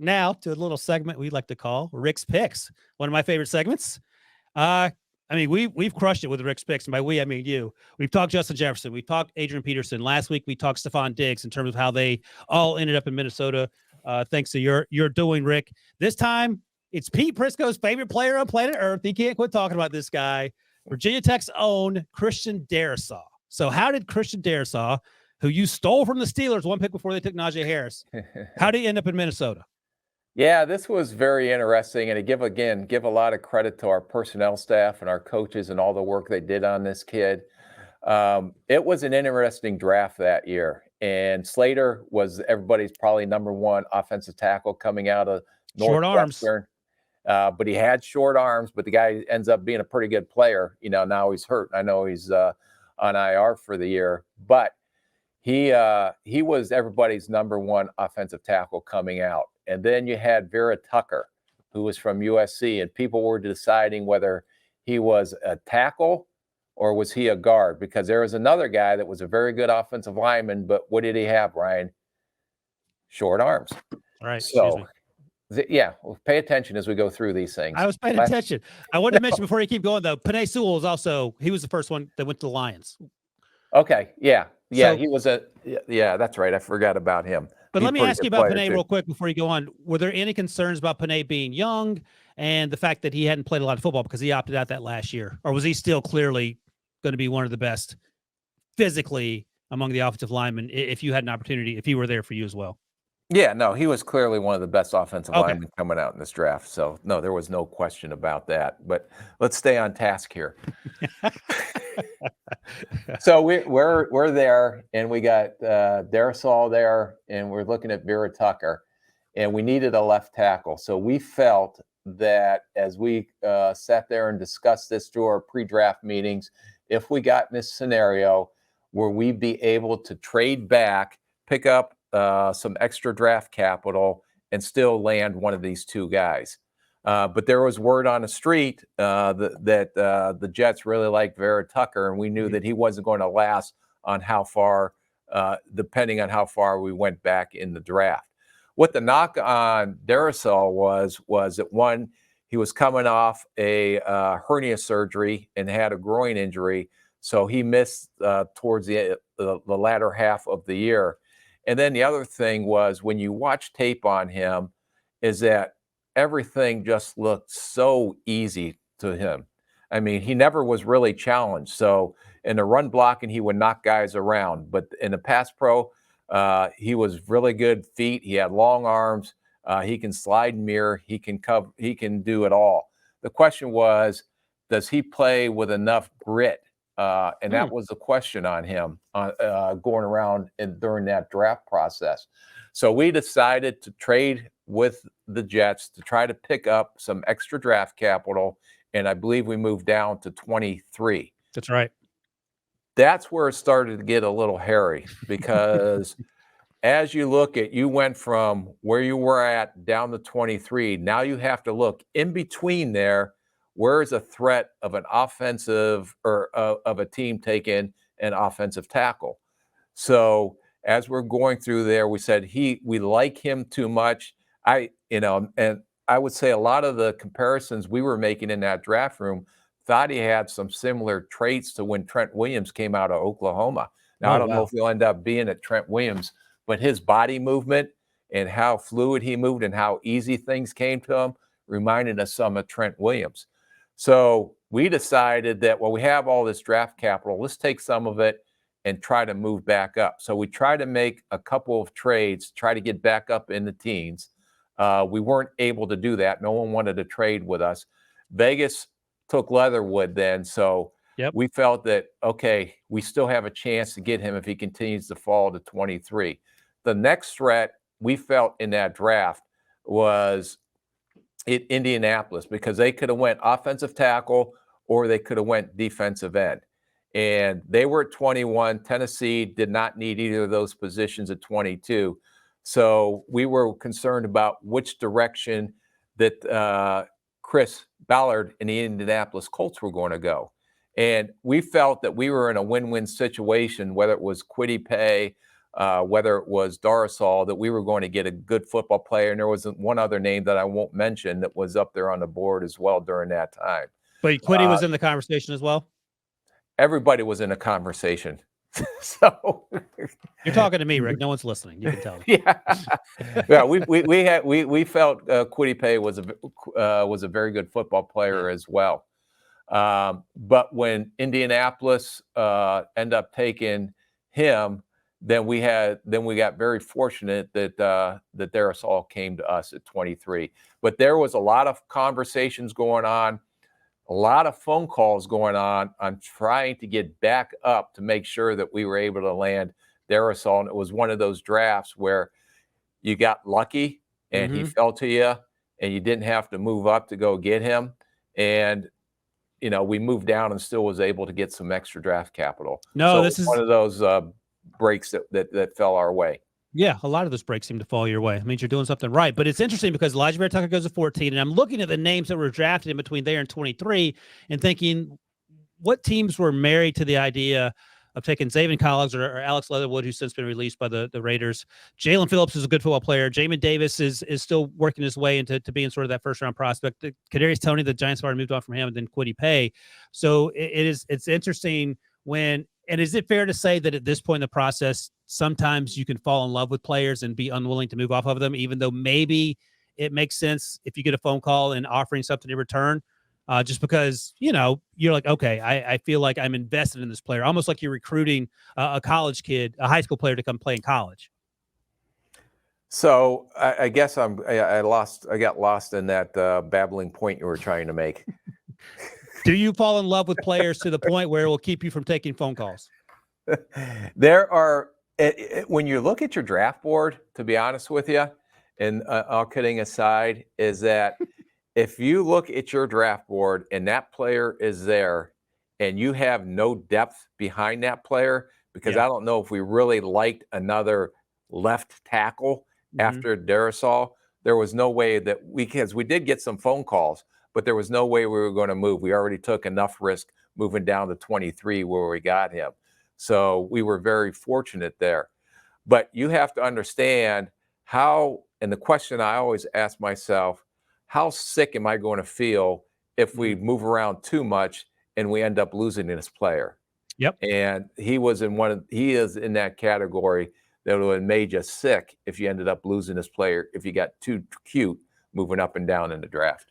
now to a little segment we like to call Rick's Picks, one of my favorite segments. I mean, we've crushed it with Rick's Picks, and by we, I mean you. We've talked Justin Jefferson. We've talked Adrian Peterson. Last week, we talked Stephon Diggs in terms of how they all ended up in Minnesota, thanks to your doing, Rick. This time, it's Pete Prisco's favorite player on planet Earth. He can't quit talking about this guy. Virginia Tech's own Christian Darrisaw. So how did Christian Darrisaw, who you stole from the Steelers one pick before they took Najee Harris, how did he end up in Minnesota? Yeah, this was very interesting, and to give a lot of credit to our personnel staff and our coaches and all the work they did on this kid. It was an interesting draft that year, and Slater was everybody's probably number one offensive tackle coming out of Northwestern. But he had short arms, but the guy ends up being a pretty good player. Now he's hurt. I know he's on IR for the year, but he was everybody's number one offensive tackle coming out. And then you had Vera Tucker, who was from USC, and people were deciding whether he was a tackle or was he a guard, because there was another guy that was a very good offensive lineman, but what did he have, Ryan? Short arms. All right. So, well, pay attention as we go through these things. I was paying attention. I wanted to mention before you keep going, though, Penei Sewell he was the first one that went to the Lions. Okay. Yeah. So, he was that's right. I forgot about him. But let me ask you about Penei real quick before you go on. Were there any concerns about Penei being young and the fact that he hadn't played a lot of football because he opted out that last year? Or was he still clearly going to be one of the best physically among the offensive linemen if you had an opportunity, if he were there for you as well? Yeah, no, he was clearly one of the best offensive linemen coming out in this draft. So, no, there was no question about that. But let's stay on task here. So we're there, and we got Darrisaw there, and we're looking at Vera Tucker, and we needed a left tackle. So we felt that as we sat there and discussed this through our pre-draft meetings, if we got in this scenario where we'd be able to trade back, pick up some extra draft capital, and still land one of these two guys. But there was word on the street that the Jets really liked Vera Tucker, and we knew that he wasn't going to last on how far, depending on how far we went back in the draft. What the knock on Darrisaw was that, one, he was coming off a hernia surgery and had a groin injury, so he missed towards the latter half of the year. And then the other thing was, when you watch tape on him, is that everything just looked so easy to him. I mean, he never was really challenged. So in the run blocking, he would knock guys around. But in the pass pro, he was really good feet. He had long arms. He can slide and mirror. He can cover. He can do it all. The question was, does he play with enough grit? And that was the question on him going around during that draft process. So we decided to trade with the Jets to try to pick up some extra draft capital, and I believe we moved down to 23. That's right. That's where it started to get a little hairy, because as you look at, you went from where you were at down to 23. Now you have to look in between there. Where is a threat of an offensive or of a team taking an offensive tackle? So as we're going through there, we said we like him too much. And I would say a lot of the comparisons we were making in that draft room thought he had some similar traits to when Trent Williams came out of Oklahoma. Now, I don't know if he'll end up being at Trent Williams, but his body movement and how fluid he moved and how easy things came to him reminded us some of Trent Williams. So we decided that, well, we have all this draft capital. Let's take some of it and try to move back up. So we tried to make a couple of trades, try to get back up in the teens. We weren't able to do that. No one wanted to trade with us. Vegas took Leatherwood then. So we felt that, okay, we still have a chance to get him if he continues to fall to 23. The next threat we felt in that draft was in Indianapolis, because they could have went offensive tackle or they could have went defensive end. And they were at 21. Tennessee did not need either of those positions at 22. So we were concerned about which direction that Chris Ballard and the Indianapolis Colts were going to go. And we felt that we were in a win-win situation, whether it was Kwity Paye whether it was Darrisaw, that we were going to get a good football player. And there was one other name that I won't mention that was up there on the board as well during that time. But Quiddy was in the conversation as well? Everybody was in a conversation. So you're talking to me, Rick. No one's listening. You can tell. Yeah, we felt Quiddy Pay was a very good football player as well. But when Indianapolis ended up taking him, then we got very fortunate that that Darrisaw came to us at 23. But there was a lot of conversations going on, a lot of phone calls going on trying to get back up to make sure that we were able to land Darrisaw. And it was one of those drafts where you got lucky and he fell to you and you didn't have to move up to go get him. And, you know, we moved down and still was able to get some extra draft capital. No, so this is one of those breaks that fell our way. Yeah, a lot of those breaks seem to fall your way. It means you're doing something right. But it's interesting because Elijah Vera Tucker goes to 14, and I'm looking at the names that were drafted in between there and 23 and thinking, what teams were married to the idea of taking Zaven Collins or Alex Leatherwood, who's since been released by the Raiders. Jalen Phillips is a good football player. Jamin Davis is still working his way into being sort of that first-round prospect. Kadarius Toney, the Giants have already moved on from him, and then Quiddy Pay. So it's interesting when – and is it fair to say that at this point in the process, sometimes you can fall in love with players and be unwilling to move off of them, even though maybe it makes sense if you get a phone call and offering something in return, just because, you know, you're like, okay, I feel like I'm invested in this player, almost like you're recruiting a college kid, a high school player to come play in college. So I guess I got lost in that babbling point you were trying to make. Do you fall in love with players to the point where it will keep you from taking phone calls? There are, when you look at your draft board, to be honest with you, and all kidding aside, is that if you look at your draft board and that player is there and you have no depth behind that player, because I don't know if we really liked another left tackle after Darrisaw, there was no way that because we did get some phone calls, but there was no way we were going to move. We already took enough risk moving down to 23 where we got him. So we were very fortunate there. But you have to understand how, and the question I always ask myself, how sick am I going to feel if we move around too much and we end up losing this player? Yep. And he is in that category that would have made you sick if you ended up losing this player, if you got too cute moving up and down in the draft.